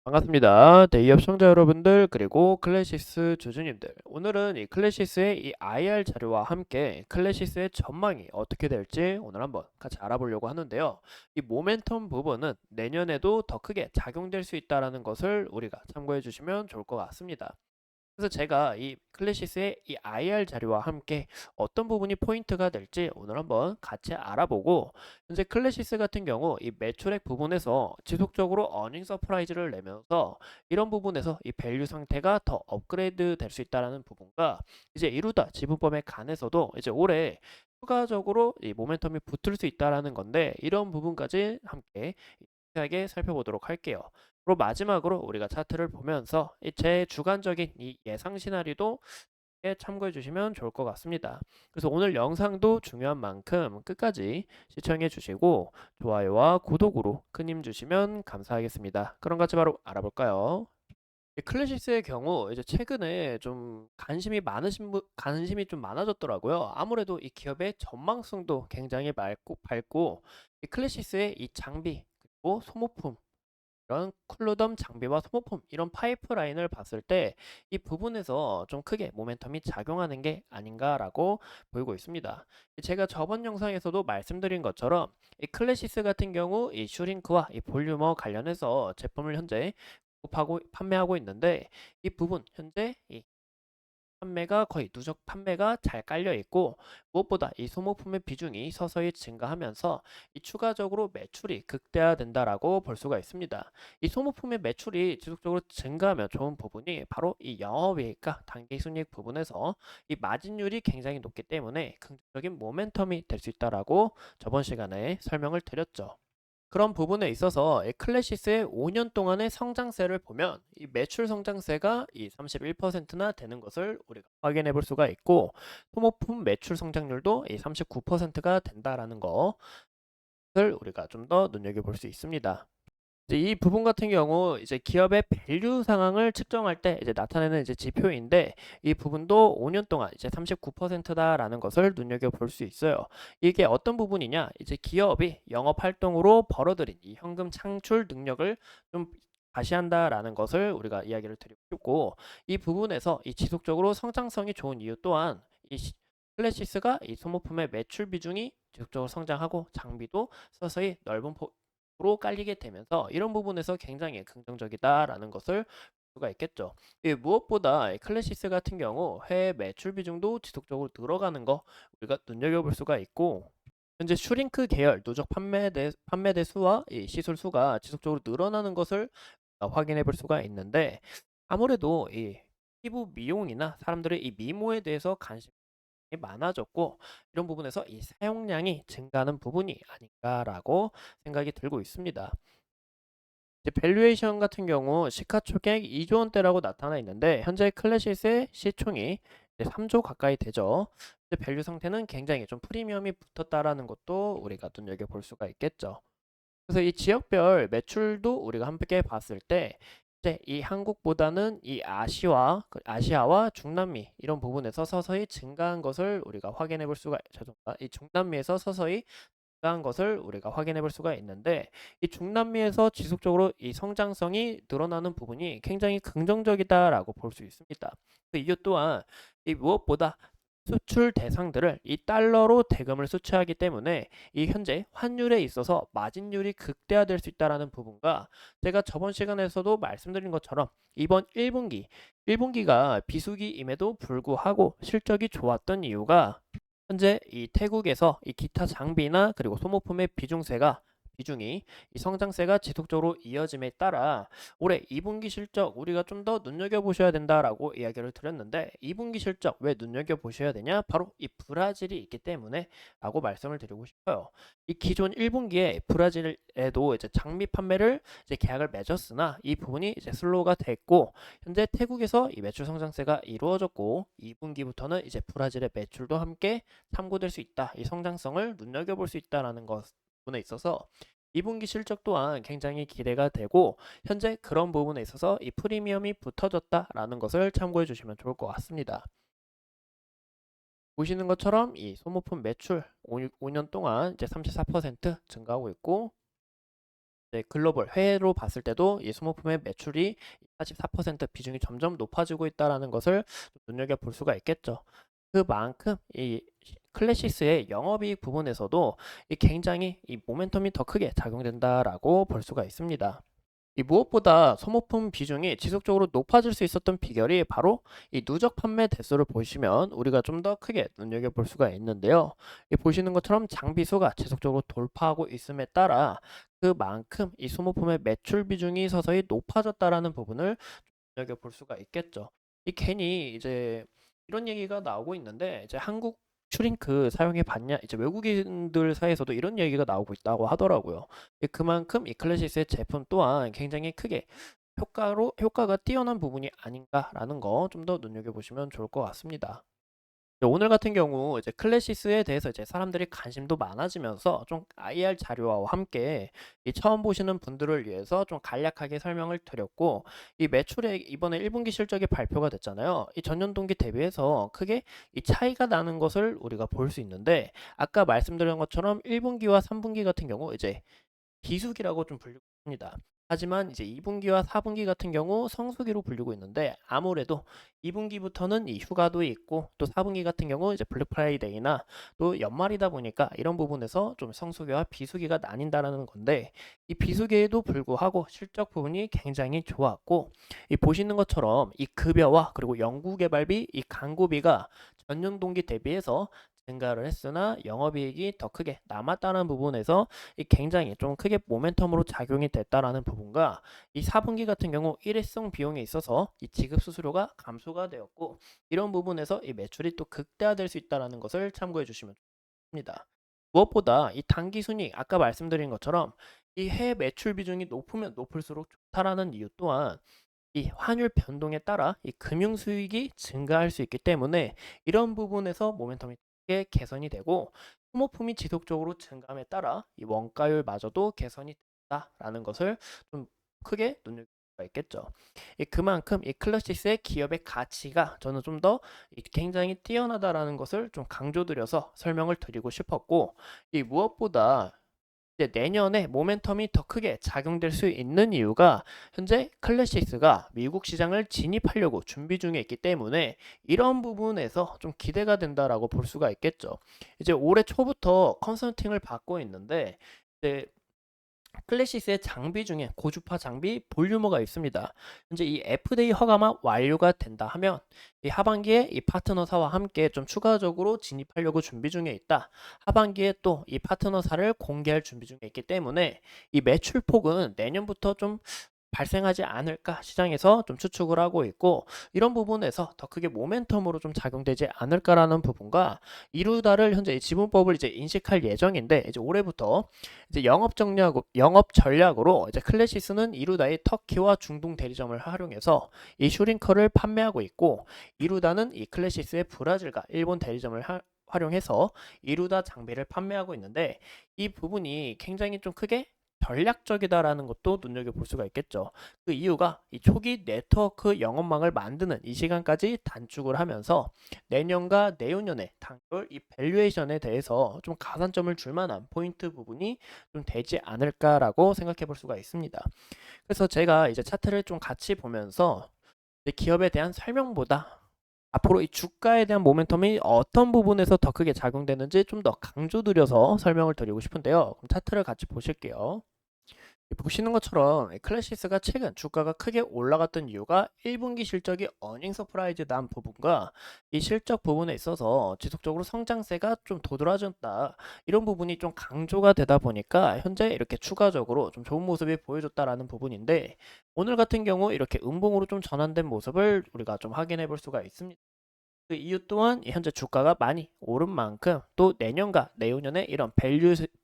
반갑습니다. 대기업 시청자 여러분들 그리고 클래시스 주주님들. 오늘은 이 클래시스의 이 IR 자료와 함께 클래시스의 전망이 어떻게 될지 오늘 한번 같이 알아보려고 하는데요. 이 모멘텀 부분은 내년에도 더 크게 작용될 수 있다는 것을 우리가 참고해 주시면 좋을 것 같습니다. 그래서 제가 이 클래시스의 이 IR 자료와 함께 어떤 부분이 포인트가 될지 오늘 한번 같이 알아보고, 현재 클래시스 같은 경우 이 매출액 부분에서 지속적으로 어닝 서프라이즈를 내면서 이런 부분에서 이 밸류 상태가 더 업그레이드 될 수 있다는 부분과, 이제 이루다 지분법에 관해서도 이제 올해 추가적으로 이 모멘텀이 붙을 수 있다는 건데, 이런 부분까지 함께 자세하게 살펴보도록 할게요. 그리고 마지막으로 우리가 차트를 보면서 제 주관적인 이 예상 시나리오도 참고해 주시면 좋을 것 같습니다. 그래서 오늘 영상도 중요한 만큼 끝까지 시청해 주시고 좋아요와 구독으로 큰 힘 주시면 감사하겠습니다. 그럼 같이 바로 알아볼까요? 이 클래시스의 경우 이제 최근에 좀 관심이 좀 많아졌더라고요. 아무래도 이 기업의 전망성도 굉장히 밝고 이 클래시스의 이 장비 그리고 소모품, 이런 쿨루덤 장비와 소모품, 이런 파이프라인을 봤을 때 이 부분에서 좀 크게 모멘텀이 작용하는 게 아닌가라고 보이고 있습니다. 제가 저번 영상에서도 말씀드린 것처럼 이 클래시스 같은 경우 이 슈링크와 이 볼유머 관련해서 제품을 현재 공급하고 판매하고 있는데, 이 부분 현재 이 판매가 거의 누적 판매가 잘 깔려 있고, 무엇보다 이 소모품의 비중이 서서히 증가하면서 이 추가적으로 매출이 극대화된다라고 볼 수가 있습니다. 이 소모품의 매출이 지속적으로 증가하면 좋은 부분이 바로 이 영업이익과 단기순이익 부분에서 이 마진율이 굉장히 높기 때문에 긍정적인 모멘텀이 될 수 있다라고 저번 시간에 설명을 드렸죠. 그런 부분에 있어서 이 클래시스의 5년 동안의 성장세를 보면 이 매출 성장세가 이 31%나 되는 것을 우리가 확인해 볼 수가 있고, 소모품 매출 성장률도 이 39%가 된다라는 것을 우리가 좀 더 눈여겨볼 수 있습니다. 이제 이 부분 같은 경우 이제 기업의 밸류 상황을 측정할 때 이제 나타내는 이제 지표인데, 이 부분도 5년 동안 이제 39%다라는 것을 눈여겨 볼 수 있어요. 이게 어떤 부분이냐? 이제 기업이 영업 활동으로 벌어들인 이 현금 창출 능력을 좀 과시한다라는 것을 우리가 이야기를 드리고 싶고, 이 부분에서 이 지속적으로 성장성이 좋은 이유 또한 클래시스가 이 소모품의 매출 비중이 지속적으로 성장하고 장비도 서서히 넓은 로 깔리게 되면서 이런 부분에서 굉장히 긍정적이다라는 것을 볼 수가 있겠죠. 무엇보다 클래시스 같은 경우 해외 매출 비중도 지속적으로 늘어가는 거 우리가 눈여겨볼 수가 있고, 현재 슈링크 계열 누적 판매대 수와 이 시술 수가 지속적으로 늘어나는 것을 확인해 볼 수가 있는데, 아무래도 이 피부 미용이나 사람들의 이 미모에 대해서 관심이 많아졌고, 이런 부분에서 이 사용량이 증가하는 부분이 아닌가라고 생각이 들고 있습니다. 이제 밸류에이션 같은 경우 시가총액 2조 원대라고 나타나 있는데, 현재 클래시스의 시총이 이제 3조 가까이 되죠. 이제 밸류 상태는 굉장히 좀 프리미엄이 붙었다라는 것도 우리가 눈여겨볼 수가 있겠죠. 그래서 이 지역별 매출도 우리가 함께 봤을 때 이제 이 한국보다는 이 아시아와 중남미 이런 부분에서 서서히 증가한 것을 우리가 확인해 볼 수가, 죄송합니다. 이 중남미에서 서서히 한 것을 우리가 확인해 볼 수가 있는데, 이 중남미에서 지속적으로 이 성장성이 늘어나는 부분이 굉장히 긍정적이다라고 볼 수 있습니다. 그 이유 또한 이 무엇보다 수출 대상들을 이 달러로 대금을 수출하기 때문에 이 현재 환율에 있어서 마진율이 극대화될 수 있다라는 부분과, 제가 저번 시간에서도 말씀드린 것처럼 이번 1분기가 비수기임에도 불구하고 실적이 좋았던 이유가, 현재 이 태국에서 이 기타 장비나 그리고 소모품의 비중이 이 성장세가 지속적으로 이어짐에 따라 올해 2분기 실적 우리가 좀 더 눈여겨보셔야 된다라고 이야기를 드렸는데, 2분기 실적 왜 눈여겨보셔야 되냐? 바로 이 브라질이 있기 때문에 라고 말씀을 드리고 싶어요. 이 기존 1분기에 브라질에도 이제 장비 판매를 이제 계약을 맺었으나 이 부분이 이제 슬로우가 됐고, 현재 태국에서 이 매출 성장세가 이루어졌고, 2분기부터는 이제 브라질의 매출도 함께 참고될 수 있다. 이 성장성을 눈여겨볼 수 있다라는 것 부분에 있어서 2분기 실적 또한 굉장히 기대가 되고, 현재 그런 부분에 있어서 이 프리미엄이 붙어졌다라는 것을 참고해 주시면 좋을 것 같습니다. 보시는 것처럼 이 소모품 매출 5년 동안 이제 34% 증가하고 있고, 네, 글로벌 해외로 봤을 때도 이 소모품의 매출이 44% 비중이 점점 높아지고 있다라는 것을 눈여겨볼 수가 있겠죠. 그만큼 이 클래시스의 영업이익 부분에서도 이 굉장히 이 모멘텀이 더 크게 작용된다라고 볼 수가 있습니다. 이 무엇보다 소모품 비중이 지속적으로 높아질 수 있었던 비결이 바로 이 누적 판매 대수를 보시면 우리가 좀 더 크게 눈여겨볼 수가 있는데요. 이 보시는 것처럼 장비 수가 지속적으로 돌파하고 있음에 따라 그만큼 이 소모품의 매출 비중이 서서히 높아졌다라는 부분을 눈여겨볼 수가 있겠죠. 이 괜히 이제 이런 얘기가 나오고 있는데 이제 한국 슈링크 사용해 봤냐? 이제 외국인들 사이에서도 이런 얘기가 나오고 있다고 하더라고요. 그만큼 이 클래시스의 제품 또한 굉장히 크게 효과가 뛰어난 부분이 아닌가라는 거 좀 더 눈여겨보시면 좋을 것 같습니다. 네, 오늘 같은 경우 이제 클래시스에 대해서 이제 사람들이 관심도 많아지면서 좀 IR 자료와 함께 이 처음 보시는 분들을 위해서 좀 간략하게 설명을 드렸고, 이 매출액 이번에 1분기 실적이 발표가 됐잖아요. 이 전년 동기 대비해서 크게 이 차이가 나는 것을 우리가 볼 수 있는데, 아까 말씀드린 것처럼 1분기와 3분기 같은 경우 이제 비수기라고 좀 불리고 있습니다. 하지만 이제 2분기와 4분기 같은 경우 성수기로 불리고 있는데, 아무래도 2분기부터는 이 휴가도 있고 또 4분기 같은 경우 이제 블랙 프라이데이나 또 연말이다 보니까 이런 부분에서 좀 성수기와 비수기가 나뉜다라는 건데, 이 비수기에도 불구하고 실적 부분이 굉장히 좋았고, 이 보시는 것처럼 이 급여와 그리고 연구개발비, 이 광고비가 전년 동기 대비해서 증가를 했으나 영업이익이 더 크게 남았다는 부분에서 이 굉장히 좀 크게 모멘텀으로 작용이 됐다라는 부분과, 이 4분기 같은 경우 일회성 비용에 있어서 이 지급 수수료가 감소가 되었고, 이런 부분에서 이 매출이 또 극대화될 수 있다라는 것을 참고해 주시면 좋습니다. 무엇보다 이 단기 순이익, 아까 말씀드린 것처럼 이 해외 매출 비중이 높으면 높을수록 좋다라는 이유 또한 이 환율 변동에 따라 이 금융 수익이 증가할 수 있기 때문에 이런 부분에서 모멘텀이 크게 개선이 되고, 소모품이 지속적으로 증감에 따라 이 원가율마저도 개선이 된다라는 것을 좀 크게 눈여길 수가 있겠죠. 그만큼 이 클래시스의 기업의 가치가 저는 좀 더 굉장히 뛰어나다라는 것을 좀 강조드려서 설명을 드리고 싶었고, 이 무엇보다 이제 내년에 모멘텀이 더 크게 작용될 수 있는 이유가 현재 클래시스가 미국 시장을 진입하려고 준비 중에 있기 때문에 이런 부분에서 좀 기대가 된다라고 볼 수가 있겠죠. 이제 올해 초부터 컨설팅을 받고 있는데, 이제 클래시스의 장비 중에 고주파 장비 볼유머가 있습니다. 현재 이 FDA 허가만 완료가 된다 하면 이 하반기에 이 파트너사와 함께 좀 추가적으로 진입하려고 준비 중에 있다. 하반기에 또 이 파트너사를 공개할 준비 중에 있기 때문에 이 매출폭은 내년부터 좀 발생하지 않을까 시장에서 좀 추측을 하고 있고, 이런 부분에서 더 크게 모멘텀으로 좀 작용되지 않을까라는 부분과, 이루다를 현재 이 지분법을 이제 인식할 예정인데, 이제 올해부터 이제 영업 전략으로 이제 클래시스는 이루다의 터키와 중동 대리점을 활용해서 이 슈링커를 판매하고 있고, 이루다는 이 클래시스의 브라질과 일본 대리점을 활용해서 이루다 장비를 판매하고 있는데, 이 부분이 굉장히 좀 크게 전략적이다라는 것도 눈여겨볼 수가 있겠죠. 그 이유가 이 초기 네트워크 영업망을 만드는 이 시간까지 단축을 하면서 내년과 내후년에 단결 이 밸류에이션에 대해서 좀 가산점을 줄 만한 포인트 부분이 좀 되지 않을까라고 생각해 볼 수가 있습니다. 그래서 제가 이제 차트를 좀 같이 보면서 기업에 대한 설명보다 앞으로 이 주가에 대한 모멘텀이 어떤 부분에서 더 크게 작용되는지 좀 더 강조드려서 설명을 드리고 싶은데요. 그럼 차트를 같이 보실게요. 보시는 것처럼 클래시스가 최근 주가가 크게 올라갔던 이유가 1분기 실적이 어닝 서프라이즈 난 부분과 이 실적 부분에 있어서 지속적으로 성장세가 좀 도드라졌다, 이런 부분이 좀 강조가 되다 보니까 현재 이렇게 추가적으로 좀 좋은 모습이 보여줬다라는 부분인데, 오늘 같은 경우 이렇게 음봉으로 좀 전환된 모습을 우리가 좀 확인해 볼 수가 있습니다. 그 이유 또한 현재 주가가 많이 오른 만큼, 또 내년과 내후년에 이런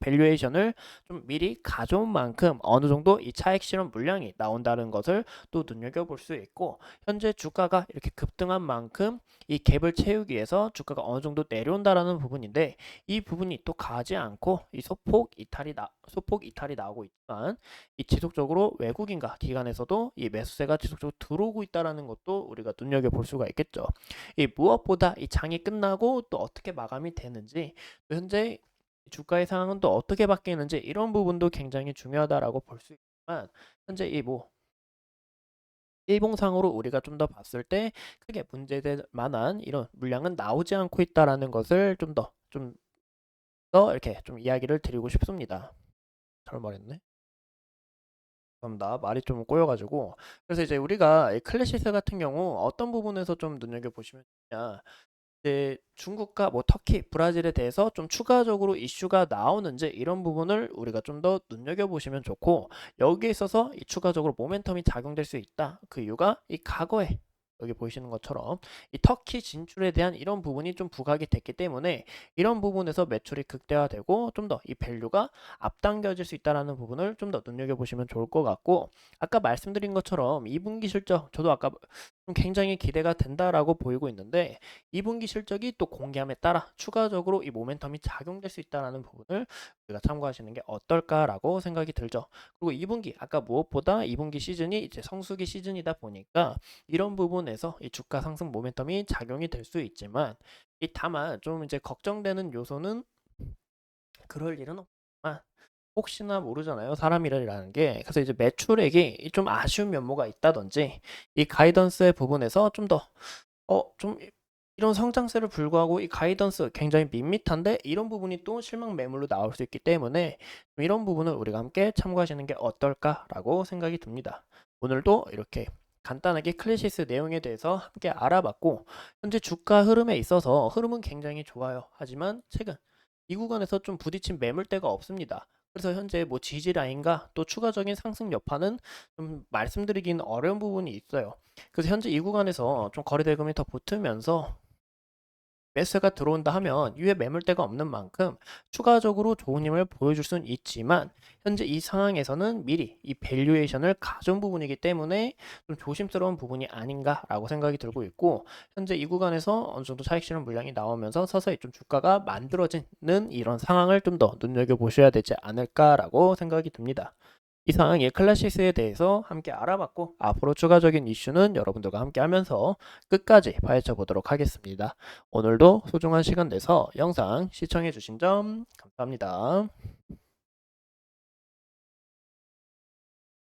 밸류에이션을 좀 미리 가져온 만큼 어느 정도 이 차익 실현 물량이 나온다는 것을 또 눈여겨볼 수 있고, 현재 주가가 이렇게 급등한 만큼 이 갭을 채우기 위해서 주가가 어느 정도 내려온다라는 부분인데, 이 부분이 또 가지 않고 이 소폭 이탈이 나오고 있지만, 이 지속적으로 외국인과 기관에서도 이 매수세가 지속적으로 들어오고 있다라는 것도 우리가 눈여겨볼 수가 있겠죠. 이 무엇보다 이 장이 끝나고 또 어떻게 마감이 되는지, 또 현재 주가의 상황은 또 어떻게 바뀌는지 이런 부분도 굉장히 중요하다라고 볼 수 있지만 현재 이 뭐 일봉상으로 우리가 좀 더 봤을 때 크게 문제될 만한 이런 물량은 나오지 않고 있다라는 것을 좀 더 이렇게 좀 이야기를 드리고 싶습니다. 잘 말했네. 감사합니다. 말이 좀 꼬여가지고. 그래서 이제 우리가 이 클래시스 같은 경우 어떤 부분에서 좀 눈여겨보시면 좋냐. 이제 중국과 뭐 터키, 브라질에 대해서 좀 추가적으로 이슈가 나오는지 이런 부분을 우리가 좀 더 눈여겨보시면 좋고, 여기에 있어서 이 추가적으로 모멘텀이 작용될 수 있다. 그 이유가 이 과거에 여기 보이시는 것처럼 이 터키 진출에 대한 이런 부분이 좀 부각이 됐기 때문에 이런 부분에서 매출이 극대화되고 좀 더 이 밸류가 앞당겨질 수 있다는 부분을 좀 더 눈여겨보시면 좋을 것 같고, 아까 말씀드린 것처럼 2분기 실적 저도 아까 좀 굉장히 기대가 된다라고 보이고 있는데 2분기 실적이 또 공개함에 따라 추가적으로 이 모멘텀이 작용될 수 있다는 부분을 우리가 참고하시는 게 어떨까라고 생각이 들죠. 그리고 2분기 아까 무엇보다 2분기 시즌이 이제 성수기 시즌이다 보니까 이런 부분에서 이 주가 상승 모멘텀이 작용이 될 수 있지만 이 다만 좀 이제 걱정되는 요소는 그럴 일은 없지만 혹시나 모르잖아요. 사람이라는 게. 그래서 이제 매출액이 좀 아쉬운 면모가 있다든지 이 가이던스의 부분에서 좀 더 좀 이런 성장세를 불구하고 이 가이던스 굉장히 밋밋한데 이런 부분이 또 실망 매물로 나올 수 있기 때문에 이런 부분을 우리가 함께 참고하시는 게 어떨까라고 생각이 듭니다. 오늘도 이렇게 간단하게 클래시스 내용에 대해서 함께 알아봤고 현재 주가 흐름에 있어서 흐름은 굉장히 좋아요. 하지만 최근 이 구간에서 좀 부딪힌 매물대가 없습니다. 그래서 현재 뭐 지지 라인과 또 추가적인 상승 여파는 좀 말씀드리기는 어려운 부분이 있어요. 그래서 현재 이 구간에서 좀 거래 대금이 더 붙으면서 매수가 들어온다 하면 이후에 매물대가 없는 만큼 추가적으로 좋은 힘을 보여줄 수는 있지만 현재 이 상황에서는 미리 이 밸류에이션을 가져온 부분이기 때문에 좀 조심스러운 부분이 아닌가라고 생각이 들고 있고, 현재 이 구간에서 어느 정도 차익 실현 물량이 나오면서 서서히 좀 주가가 만들어지는 이런 상황을 좀 더 눈여겨보셔야 되지 않을까라고 생각이 듭니다. 이상 이 클래시스에 대해서 함께 알아봤고 앞으로 추가적인 이슈는 여러분들과 함께 하면서 끝까지 파헤쳐 보도록 하겠습니다. 오늘도 소중한 시간 내서 영상 시청해 주신 점 감사합니다.